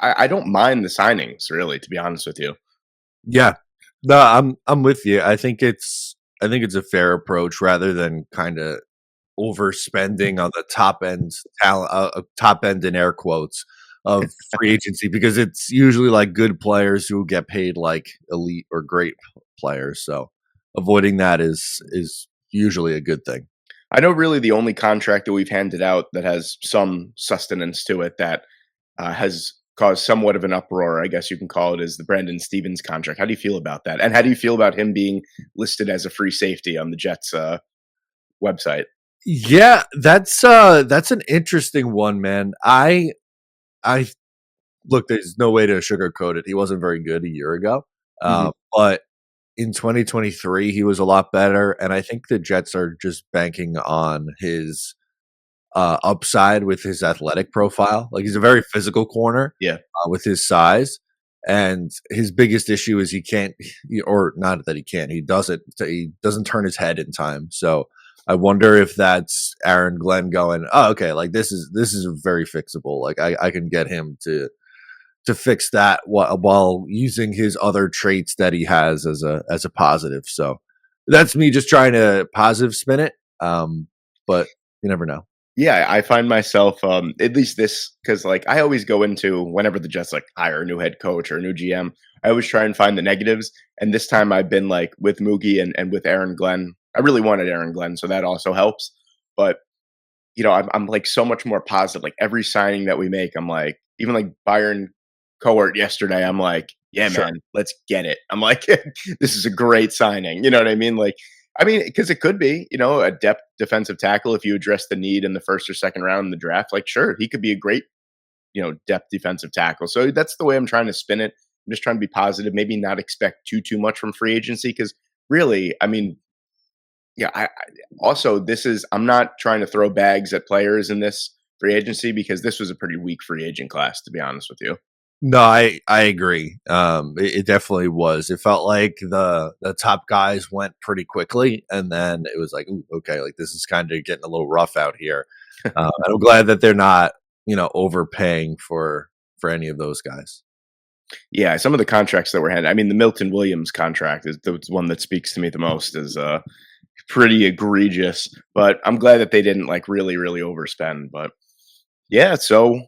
I don't mind the signings, really, to be honest with you. Yeah. No, I'm with you. I think it's a fair approach rather than kind of overspending on the top end talent, top end in air quotes of free agency because it's usually like good players who get paid like elite or great players. So avoiding that is usually a good thing. I know really the only contract that we've handed out that has some sustenance to it that has caused somewhat of an uproar, I guess you can call it, is the Brandon Stevens contract. How do you feel about that? And how do you feel about him being listed as a free safety on the Jets website? Yeah, that's an interesting one, man. I look, there's no way to sugarcoat it. He wasn't very good a year ago. Hmm. But in 2023, he was a lot better. And I think the Jets are just banking on his upside with his athletic profile. Like he's a very physical corner Yeah. with his size. And his biggest issue is he can't, or not that he can't, he doesn't turn his head in time. So I wonder if that's Aaron Glenn going, oh, okay, like this is very fixable. Like I can get him to fix that while using his other traits that he has as a positive. So that's me just trying to positive spin it. But you never know. Yeah, I find myself at least this because like I always go into whenever the Jets like hire a new head coach or a new GM, I always try and find the negatives. And this time I've been like with Moogie and with Aaron Glenn. I really wanted Aaron Glenn, so that also helps. But I'm like so much more positive. Like every signing that we make, I'm like, even like Byron Cohort yesterday, I'm like, yeah, Sure. man, let's get it. I'm like, this is a great signing. You know what I mean? Like, I mean, because it could be, a depth defensive tackle if you address the need in the first or second round in the draft. Like, sure, he could be a great, depth defensive tackle. So that's the way I'm trying to spin it. I'm just trying to be positive, maybe not expect too much from free agency because really, I mean, yeah, also this is I'm not trying to throw bags at players in this free agency because this was a pretty weak free agent class, to be honest with you. No, I agree. It definitely was. It felt like the top guys went pretty quickly, and then it was like, ooh, okay, like this is kind of getting a little rough out here. And I'm glad that they're not, overpaying for any of those guys. Yeah, some of the contracts that were handed. I mean, the Milton Williams contract is the one that speaks to me the most. Is pretty egregious, but I'm glad that they didn't like really overspend. But yeah, so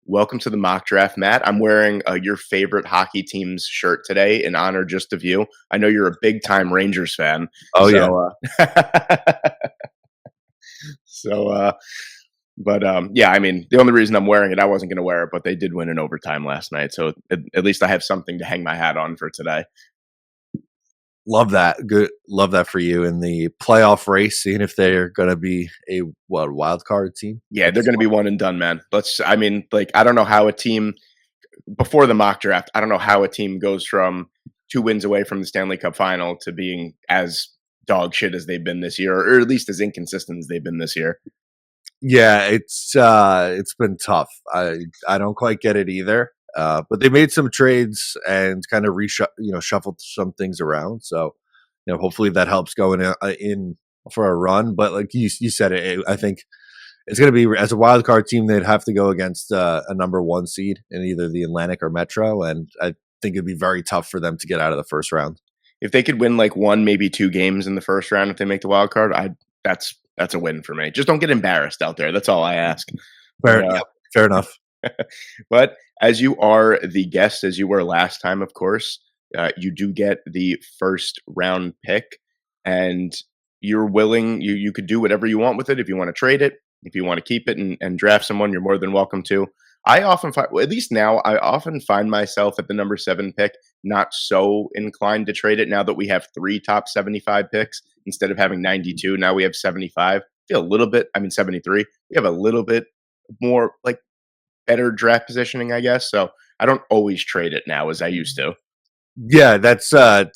welcome to the mock draft, Matt. I'm wearing your favorite hockey team's shirt today in honor just of you. I know you're a big time Rangers fan, Oh yeah, so so but yeah, I mean, the only reason I'm wearing it, I wasn't going to wear it, but they did win in overtime last night, so at least I have something to hang my hat on for today. love that. Good, love that for you in the playoff race. Seeing if they're going to be a wild card team. Yeah, they're That's going to be one and done, man. I mean, like, I don't know how a team before the mock draft, I don't know how a team goes from 2 wins away from the Stanley Cup final to being as dog shit as they've been this year, or at least as inconsistent as they've been this year. Yeah, it's been tough. I don't quite get it either. But they made some trades and kind of shuffled some things around. So, hopefully that helps going in for a run. But like you said it, I think it's going to be as a wild card team, they'd have to go against a number one seed in either the Atlantic or Metro, and I think it'd be very tough for them to get out of the first round. If they could win like one, maybe 2 games in the first round, if they make the wild card, I that's a win for me. Just don't get embarrassed out there. That's all I ask. But Yeah, fair enough. but as you are the guest, as you were last time, of course, you do get the first round pick, and you're willing. You could do whatever you want with it. If you want to trade it, if you want to keep it and draft someone, you're more than welcome to. I often find, well, at least now, I often find myself at the number 7 pick, not so inclined to trade it. Now that we have 3 top 75 picks instead of having 92, now we have 75. Feel a little bit. I mean 73. We have a little bit more like better draft positioning, I guess. So I don't always trade it now as I used to. Yeah, that's a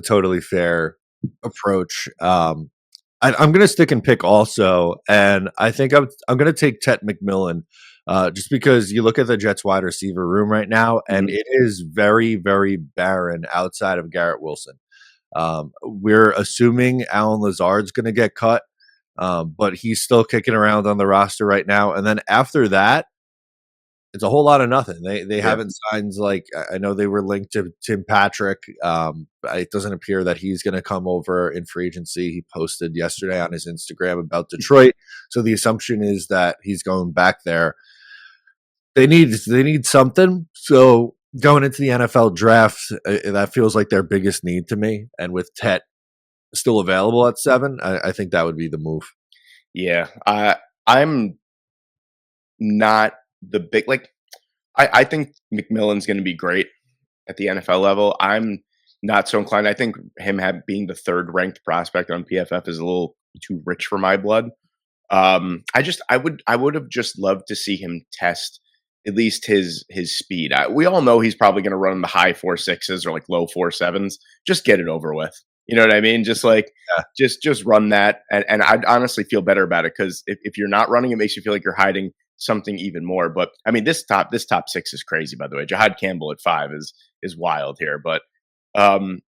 totally fair approach. I'm going to stick and pick also, and I think I'm going to take Tet McMillan, just because you look at the Jets wide receiver room right now, and Mhm. it is very barren outside of Garrett Wilson. We're assuming Alan Lazard's going to get cut, but he's still kicking around on the roster right now. And then after that, it's a whole lot of nothing. They Yeah. haven't signed like I know they were linked to Tim Patrick. It doesn't appear that he's going to come over in free agency. He posted yesterday on his Instagram about Detroit, so the assumption is that he's going back there. They need something. So going into the NFL draft, that feels like their biggest need to me. And with Tet still available at 7, I think that would be the move. Yeah. I'm not the big like I think McMillan's going to be great at the NFL level. I'm not so inclined. I think him being the third ranked prospect on PFF is a little too rich for my blood. I would have just loved to see him test at least his speed. We all know he's probably going to run in the high 4.6s or like low 4.7s. Just get it over with. You know what I mean? Just like Yeah. just run that, and I'd honestly feel better about it because if you're not running, it makes you feel like you're hiding something even more. But I mean, this top six is crazy. By the way, Jahad Campbell at 5 is wild here. But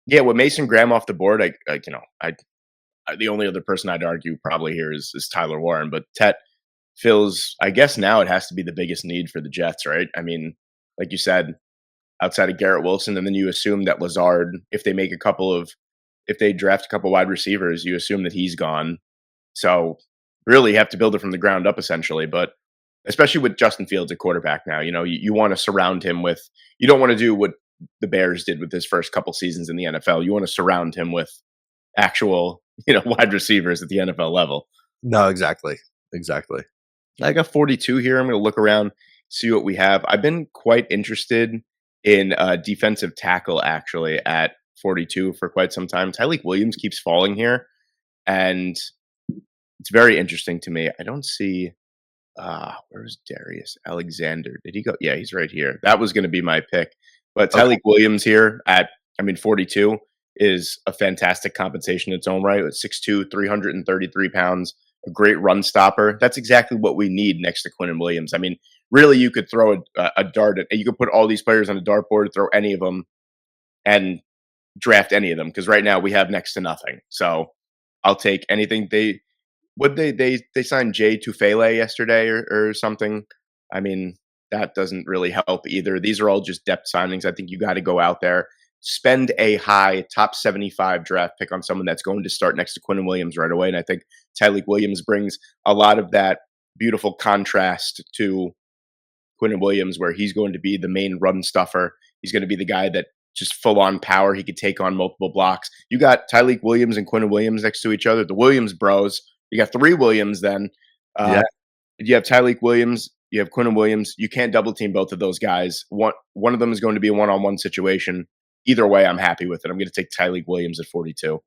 yeah, with Mason Graham off the board, the only other person I'd argue probably here is Tyler Warren, but Tet feels, I guess now it has to be the biggest need for the Jets, right? I mean, like you said, outside of Garrett Wilson, and then you assume that Lazard, if they draft a couple wide receivers, you assume that he's gone. So really you have to build it from the ground up essentially, but especially with Justin Fields at quarterback now, you want to surround him with, you don't want to do what the Bears did with his first couple seasons in the NFL. You want to surround him with actual, wide receivers at the NFL level. No, exactly. Exactly. I got 42 here. I'm going to look around, see what we have. I've been quite interested in defensive tackle actually at 42 for quite some time. Tyleik Williams keeps falling here, and it's very interesting to me. I don't see where's Darius Alexander? Did he go? Yeah, he's right here. That was going to be my pick. But Okay. Tyleik Williams here at 42 is a fantastic compensation in its own right. With 6'2", 333 pounds, a great run stopper. That's exactly what we need next to Quinnen Williams. I mean, really, you could throw a dart at, you could put all these players on a dartboard, throw any of them, and draft any of them, because right now we have next to nothing. So I'll take anything. They signed Jay Tufele yesterday or something. I mean, that doesn't really help either. These are all just depth signings. I think you got to go out there, spend a high top 75 draft pick on someone that's going to start next to Quinnen Williams right away. And I think Tyleik Williams brings a lot of that beautiful contrast to Quinnen Williams, where he's going to be the main run stuffer. He's going to be the guy that just full on power. He could take on multiple blocks. You got Tyleik Williams and Quinnen Williams next to each other, the Williams bros. You got 3 Williams then. Yeah. You have Tyleik Williams, you have Quinnen Williams. You can't double team both of those guys. One of them is going to be a one-on-one situation. Either way, I'm happy with it. I'm going to take Tyleik Williams at 42.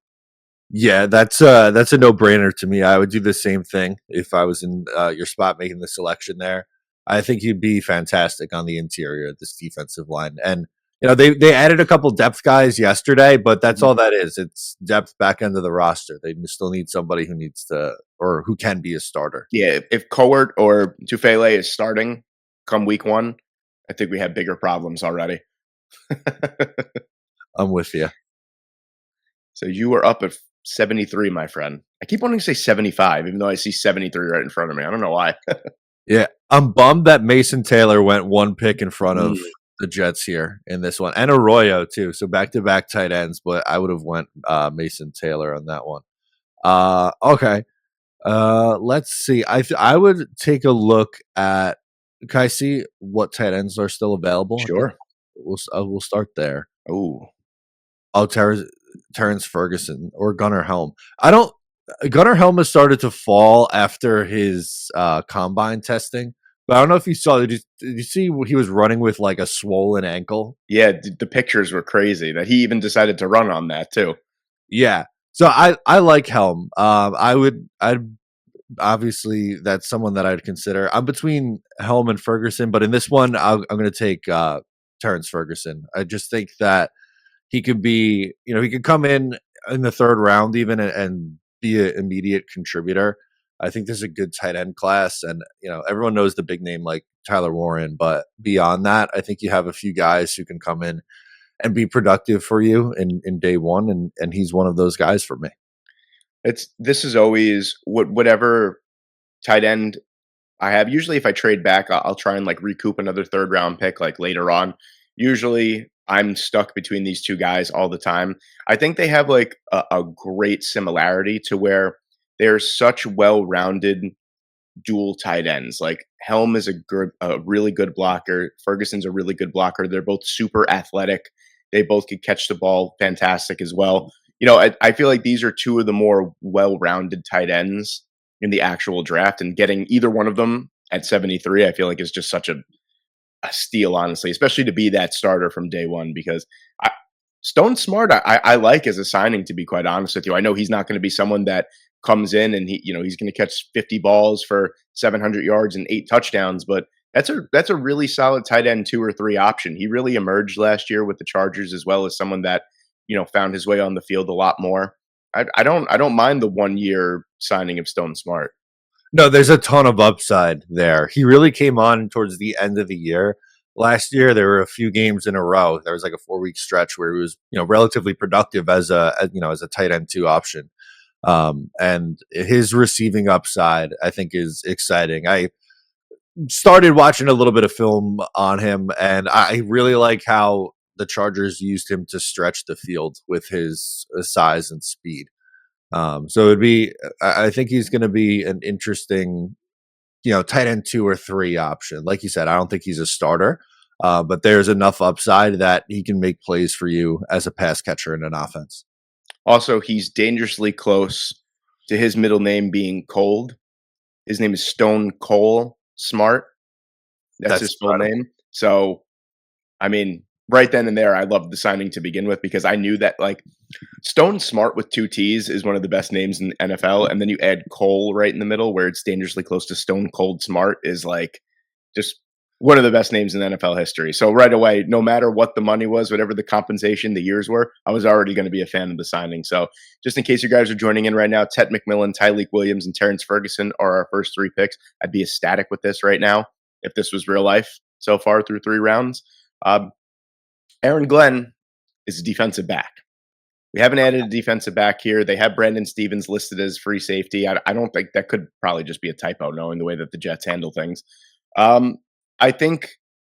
Yeah, that's a no-brainer to me. I would do the same thing if I was in your spot making the selection there. I think he'd be fantastic on the interior of this defensive line. And they added a couple depth guys yesterday, but that's all that is. It's depth back end of the roster. They still need somebody who needs to, or who can be a starter. Yeah, if Cowart or Tufele is starting come week 1, I think we have bigger problems already. I'm with you. So you are up at 73, my friend. I keep wanting to say 75, even though I see 73 right in front of me. I don't know why. Yeah, I'm bummed that Mason Taylor went one pick in front of the Jets here in this one, and Arroyo too. So back-to-back tight ends, but I would have went Mason Taylor on that one. Okay. Let's see. I would take a look at. Can I see what tight ends are still available? Sure. We'll start there. Oh, Terrence Ferguson or Gunnar Helm. Gunnar Helm has started to fall after his combine testing, but I don't know if you saw. Did you see he was running with like a swollen ankle? yeah. The pictures were crazy that he even decided to run on that too. Yeah. So I like Helm. I'd obviously that's someone that I'd consider. I'm between Helm and Ferguson, but in this one, I'm going to take Terrence Ferguson. I just think that he could be, he could come in the 3rd round even and be an immediate contributor. I think there's a good tight end class, and everyone knows the big name like Tyler Warren, but beyond that, I think you have a few guys who can come in and be productive for you in day one, and he's one of those guys for me. This is always whatever tight end I have. Usually, if I trade back, I'll try and like recoup another third round pick like later on. Usually, I'm stuck between these two guys all the time. I think they have like a great similarity to where they're such well rounded dual tight ends. Like Helm is a really good blocker. Ferguson's a really good blocker. They're both super athletic. They both could catch the ball fantastic as well. I feel like these are two of the more well-rounded tight ends in the actual draft, and getting either one of them at 73, I feel like is just such a steal, honestly, especially to be that starter from day one. Because I, Stone Smart, I like as a signing. To be quite honest with you, I know he's not going to be someone that comes in and he's going to catch 50 balls for 700 yards and 8 touchdowns, but that's a really solid tight end 2 or 3 option. He really emerged last year with the Chargers as well as someone that found his way on the field a lot more. I don't mind the 1 year signing of Stone Smart. No, there's a ton of upside there. He really came on towards the end of the year. Last year, there were a few games in a row. There was like a 4 week stretch where he was, relatively productive as a tight end 2 option. And his receiving upside, I think, is exciting. I started watching a little bit of film on him, and I really like how the Chargers used him to stretch the field with his size and speed. So it'd be, I think he's going to be an interesting, tight end 2 or 3 option. Like you said, I don't think he's a starter, but there's enough upside that he can make plays for you as a pass catcher in an offense. Also, he's dangerously close to his middle name being Cold. His name is Stone Cole Smart. That's That's his full name. So, I mean, right then and there, I loved the signing to begin with because I knew that like Stone Smart with 2 T's is one of the best names in the NFL, and then you add Cole right in the middle, where it's dangerously close to Stone Cold Smart, is like just one of the best names in NFL history. So right away, no matter what the money was, whatever the compensation, the years were, I was already going to be a fan of the signing. So just in case you guys are joining in right now, Ted McMillan, Tyleek Williams, and Terrence Ferguson are our first 3 picks. I'd be ecstatic with this right now if this was real life so far through 3 rounds. Um, Aaron Glenn is a defensive back. We haven't added a defensive back here. They have Brandon Stevens listed as free safety. I don't think that could probably just be a typo, knowing the way that the Jets handle things. I think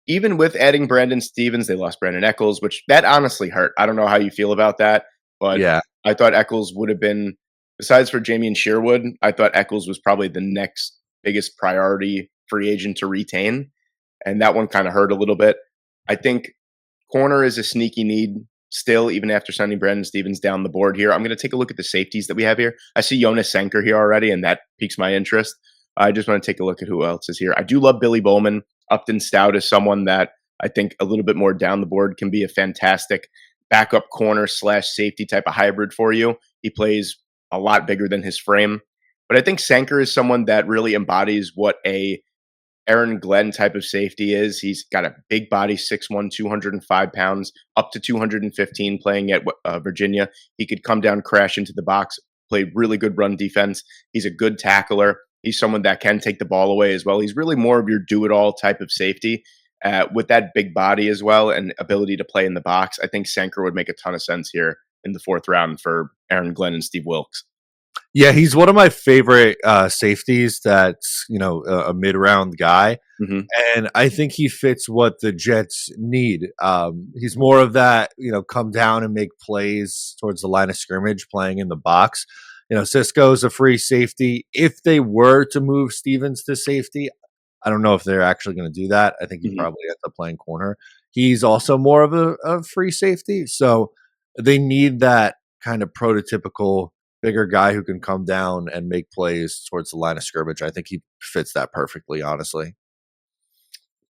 even with adding Brandon Stevens, they lost Brandon Eccles, which that honestly hurt. I don't know how you feel about that, but Yeah. I thought Eccles would have been, besides for Jamie Sherwood, I thought Eccles was probably the next biggest priority free agent to retain. And that one kind of hurt a little bit. I think corner is a sneaky need still, even after sending Brandon Stevens down the board here. I'm going to take a look at the safeties that we have here. I see Jonas Senker here already, and that piques my interest. I just want to take a look at who else is here. I do love Billy Bowman. Upton Stout is someone that I think a little bit more down the board can be a fantastic backup corner slash safety type of hybrid for you. He plays a lot bigger than his frame. But I think Senker is someone that really embodies what a Aaron Glenn type of safety is. He's got a big body, 6'1", 205 pounds, up to 215 playing at Virginia. He could come down, crash into the box, play really good run defense. He's a good tackler. He's someone that can take the ball away as well. He's really more of your do-it-all type of safety with that big body as well and ability to play in the box. I think Senker would make a ton of sense here in the 4th round for Aaron Glenn and Steve Wilks. Yeah, he's one of my favorite safeties. That's a mid-round guy, and I think he fits what the Jets need. He's more of that, come down and make plays towards the line of scrimmage, playing in the box. Cisco's a free safety. If they were to move Stevens to safety, I don't know if they're actually going to do that. I think he probably ends up playing corner. He's also more of a free safety, so they need that kind of prototypical bigger guy who can come down and make plays towards the line of scrimmage. I think he fits that perfectly, honestly.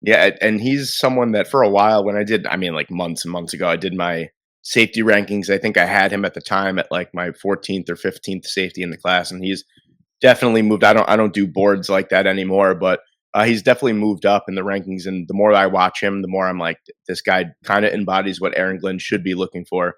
Yeah, and he's someone that for a while when like months and months ago, I did my safety rankings. I think I had him at the time at like my 14th or 15th safety in the class, and he's definitely moved. I don't do boards like that anymore, but he's definitely moved up in the rankings. And the more I watch him, the more I'm like, this guy kind of embodies what Aaron Glenn should be looking for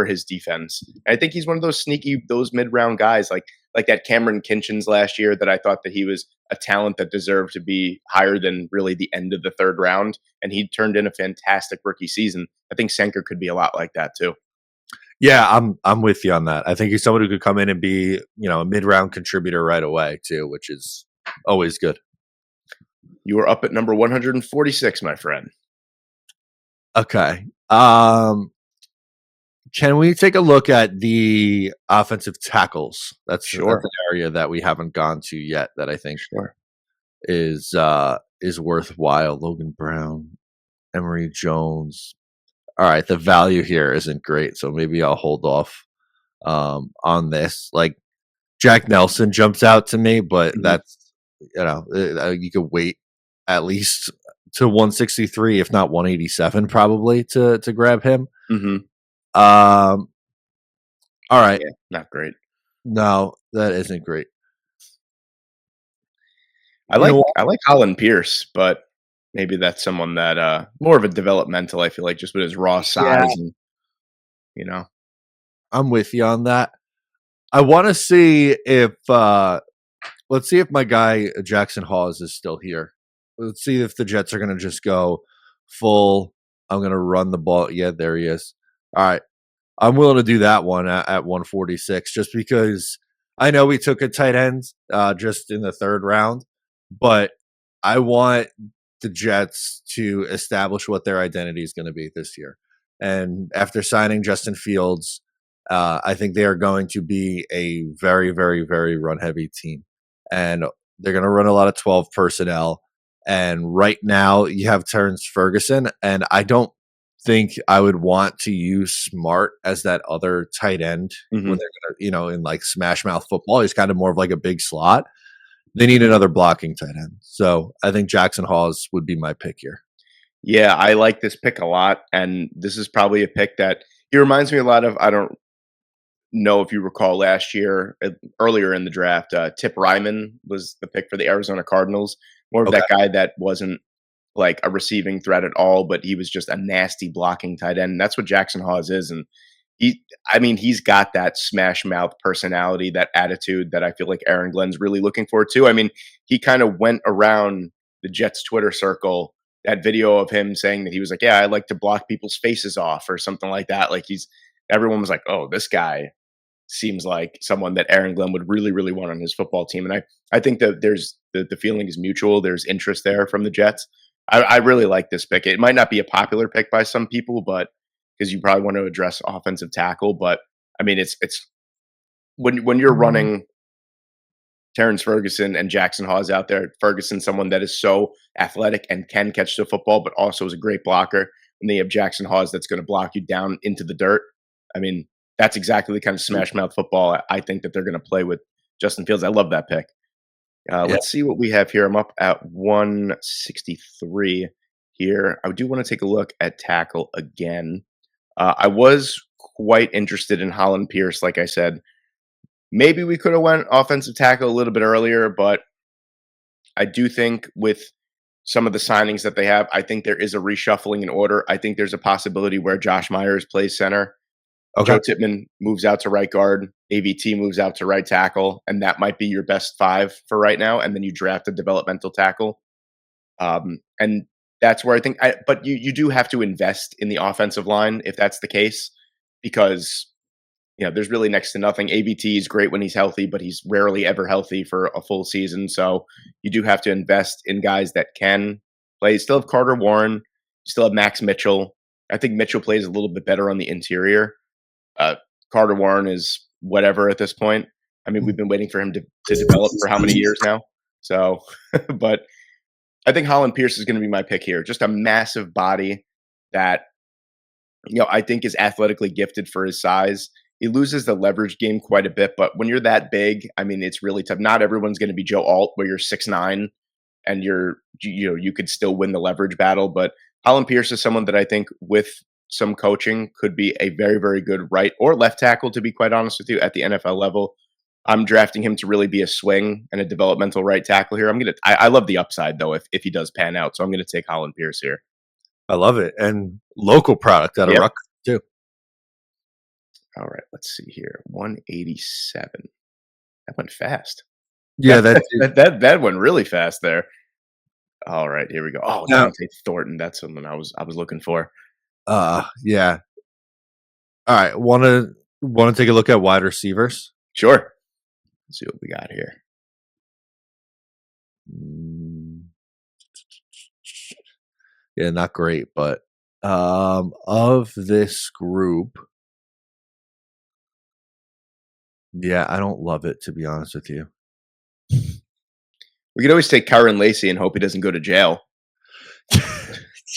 his defense. And I think he's one of those sneaky, those mid-round guys like that Cameron Kinchens last year that I thought that he was a talent that deserved to be higher than really the end of the 3rd round. And he turned in a fantastic rookie season. I think Senker could be a lot like that too. Yeah, I'm with you on that. I think he's someone who could come in and be, a mid-round contributor right away too, which is always good. You are up at number 146, my friend. Okay. Can we take a look at the offensive tackles? That's Sure. an area that we haven't gone to yet that I think Sure. is worthwhile. Logan Brown, Emory Jones. All right, the value here isn't great, so maybe I'll hold off on this. Like Jack Nelson jumps out to me, but Mhm. that's you could wait at least to 163, if not 187, probably to grab him. Mhm. Um, all right, Yeah, not great. no, that isn't great. I You know like what? I like Holland Pierce, but maybe that's someone that more of a developmental, I feel like, just with his raw Yeah, size and you know. I'm with you on that. I want to see if let's see if my guy Jackson Hawes is still here. Let's see if the Jets are going to just go full. I'm going to run the ball. Yeah, there he is. All right. I'm willing to do that one at 146 just because I know we took a tight end just in the third round, but I want the Jets to establish what their identity is going to be this year. And after signing Justin Fields, I think they are going to be a very, very, very run heavy team. And they're going to run a lot of 12 personnel. And right now, you have Terrence Ferguson, and I don't think I would want to use Smart as that other tight end when Mhm. they're gonna, in like smash mouth football. He's kind of more of like a big slot. They need another blocking tight end. So I think Jackson Hawes would be my pick here. Yeah, I like this pick a lot, and this is probably a pick that he reminds me a lot of. I don't know if you recall last year, earlier in the draft, Tip Ryman was the pick for the Arizona Cardinals. More of Okay. that guy that wasn't like a receiving threat at all, but he was just a nasty blocking tight end. And that's what Jackson Hawes is, and I mean, he's got that smash mouth personality, that attitude that I feel like Aaron Glenn's really looking for too. I mean, he kind of went around the Jets Twitter circle, that video of him saying that he was like, "Yeah, I like to block people's faces off," or something like that. Like everyone was like, "Oh, this guy seems like someone that Aaron Glenn would really, really want on his football team." And I think that there's the feeling is mutual. There's interest there from the Jets. I really like this pick. It might not be a popular pick by some people, but because you probably want to address offensive tackle, but I mean, it's when you're running Terrence Ferguson and Jackson Hawes out there. Ferguson, someone that is so athletic and can catch the football, but also is a great blocker. And they have Jackson Hawes that's going to block you down into the dirt. I mean, that's exactly the kind of smash mouth football I think that they're going to play with Justin Fields. I love that pick. Yeah. Let's see what we have here. I'm up at 163 here. I do want to take a look at tackle again. I was quite interested in Holland Pierce, like I said. Maybe we could have went offensive tackle a little bit earlier, but I do think with some of the signings that they have, I think there is a reshuffling in order. I think there's a possibility where Josh Myers plays center, Okay. Joe Tippmann moves out to right guard, AVT moves out to right tackle, and that might be your best five for right now. And then you draft a developmental tackle. And that's where I think, but you do have to invest in the offensive line if that's the case, because there's really next to nothing. AVT is great when he's healthy, but he's rarely ever healthy for a full season. So you do have to invest in guys that can play. You still have Carter Warren. You still have Max Mitchell. I think Mitchell plays a little bit better on the interior. Uh, Carter Warren is whatever at this point. I mean, we've been waiting for him to develop for how many years now? So, but I think Holland Pierce is going to be my pick here. Just a massive body that I think is athletically gifted for his size. He loses the leverage game quite a bit, but when you're that big, I mean, it's really tough. Not everyone's going to be Joe Alt, where you're 6'9" and you could still win the leverage battle. But Holland Pierce is someone that I think with some coaching could be a very, very good right or left tackle, to be quite honest with you, at the NFL level. I'm drafting him to really be a swing and a developmental right tackle here. I love the upside though, if he does pan out. So I'm gonna take Holland Pierce here. I love it. And local product out of Yep. Ruck too. All right, let's see here. 187. That went fast. Yeah, that's That went really fast there. All right, here we go. Oh, now, Dante Thornton. That's someone I was looking for. yeah. All right. Want to take a look at wide receivers? Sure. Let's see what we got here. Yeah, not great, but of this group, yeah, I don't love it to be honest with you. We could always take Kyron Lacey and hope he doesn't go to jail.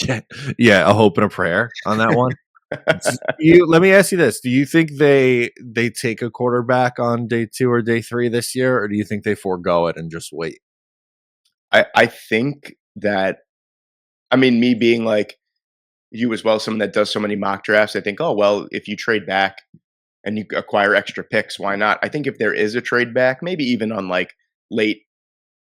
Yeah, yeah, a hope and a prayer on that one. Let me ask you this: do you think they take a quarterback on day 2 or day 3 this year, or do you think they forego it and just wait? I think that, I mean, me being like you as well, someone that does so many mock drafts, I think, oh well, if you trade back and you acquire extra picks, why not? I think if there is a trade back, maybe even on like late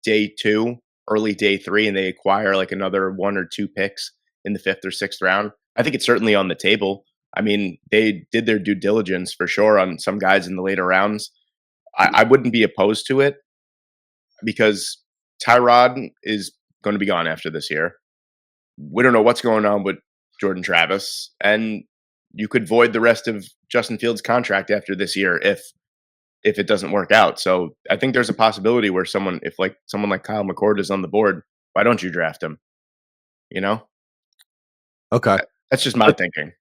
day 2, early day 3, and they acquire like another 1 or 2 picks in the 5th or 6th round, I think it's certainly on the table. I mean, they did their due diligence for sure on some guys in the later rounds. I wouldn't be opposed to it because Tyrod is going to be gone after this year. We don't know what's going on with Jordan Travis, and you could void the rest of Justin Fields' contract after this year if it doesn't work out. So I think there's a possibility where someone like Kyle McCord is on the board, why don't you draft him? You know, Okay. that's just my thinking.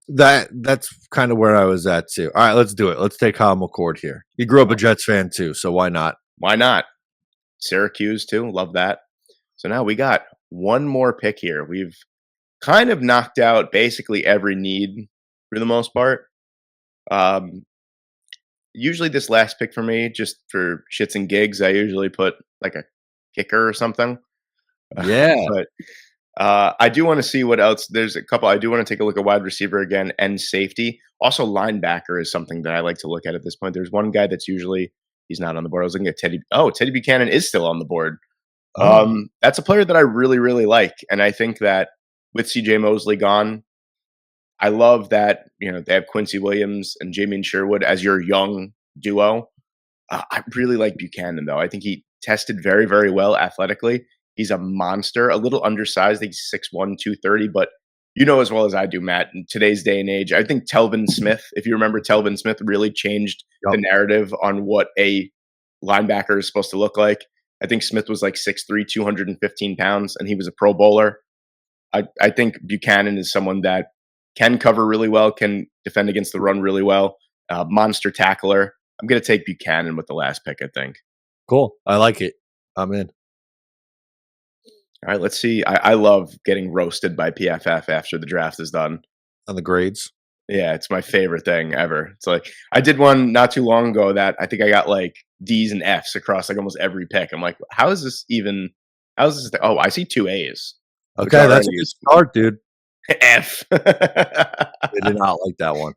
That's kind of where I was at too. All right, let's do it. Let's take Kyle McCord here. You grew up a Jets fan too, so why not? Why not? Syracuse too, love that. So now we got one more pick here. We've kind of knocked out basically every need for the most part. Um, Usually this last pick for me, just for shits and gigs, I usually put like a kicker or something. Yeah. But I do want to see what else. There's a couple. I do want to take a look at wide receiver again and safety. Also, linebacker is something that I like to look at this point. There's one guy that's usually he's not on the board. I was looking at Teddy. Oh, Teddy Buchanan is still on the board. Oh, That's a player that I really, really like, and I think that with C.J. Mosley gone, I love that they have Quincy Williams and Jamie Sherwood as your young duo. I really like Buchanan though. I think he tested very, very well athletically. He's a monster, a little undersized. I think he's 6'1", 230, but you know as well as I do, Matt, in today's day and age, I think Telvin Smith, if you remember, Telvin Smith really changed yep. the narrative on what a linebacker is supposed to look like. I think Smith was like 6'3", 215 pounds, and he was a Pro Bowler. I think Buchanan is someone that can cover really well, can defend against the run really well, monster tackler. I'm going to take Buchanan with the last pick, I think. Cool. I like it. I'm in. All right, let's see. I love getting roasted by PFF after the draft is done. On the grades. Yeah, it's my favorite thing ever. It's like I did one not too long ago that I think I got like D's and F's across like almost every pick. I'm like, how is this even? How is this? Oh, I see 2 A's. Okay, that's a good start, dude. F. I did not like that one.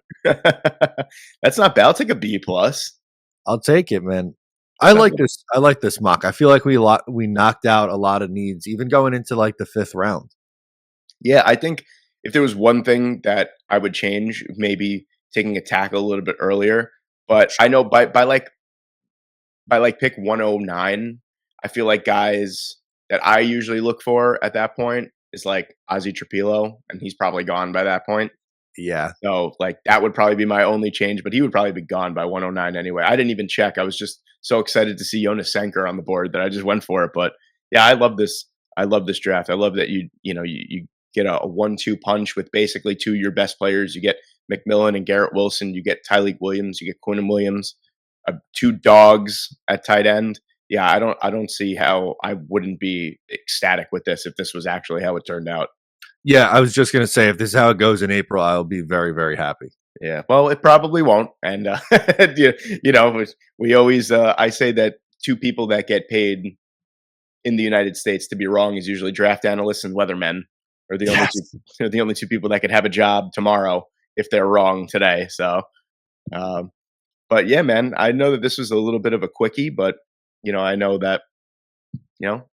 That's not bad. I'll take a B plus. I'll take it, man. I like this. I like this mock. I feel like we knocked out a lot of needs, even going into like the 5th round. Yeah, I think if there was one thing that I would change, maybe taking a tackle a little bit earlier. But I know by pick 109, I feel like guys that I usually look for at that point is like Ozzy Trapilo, and he's probably gone by that point. Yeah. So like that would probably be my only change, but he would probably be gone by 109 anyway. I didn't even check. I was just so excited to see Jonas Senker on the board that I just went for it. But yeah, I love this. I love this draft. I love that you get a 1-2 punch with basically 2 of your best players. You get McMillan and Garrett Wilson. You get Tyleek Williams. You get Quinnen Williams. 2 dogs at tight end. Yeah, I don't see how I wouldn't be ecstatic with this if this was actually how it turned out. Yeah, I was just gonna say if this is how it goes in April, I'll be very, very happy. Yeah, well, it probably won't. And we always I say that 2 people that get paid in the United States to be wrong is usually draft analysts and weathermen, are the only Yes. the only 2 people that could have a job tomorrow if they're wrong today. So, um, but yeah, man, I know that this was a little bit of a quickie, but I know that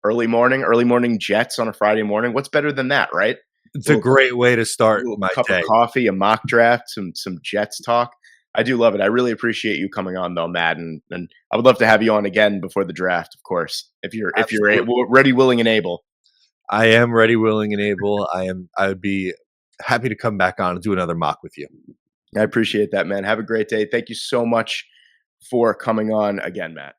early morning Jets on a Friday morning. What's better than that, right? It's a great way to start Little my cup day. of coffee, a mock draft, some Jets talk. I do love it. I really appreciate you coming on though, Matt, and I would love to have you on again before the draft, of course, if you're Absolutely. ready, willing, and able. I am ready, willing, and able. I would be happy to come back on and do another mock with you. I appreciate that, man. Have a great day. Thank you so much for coming on again, Matt.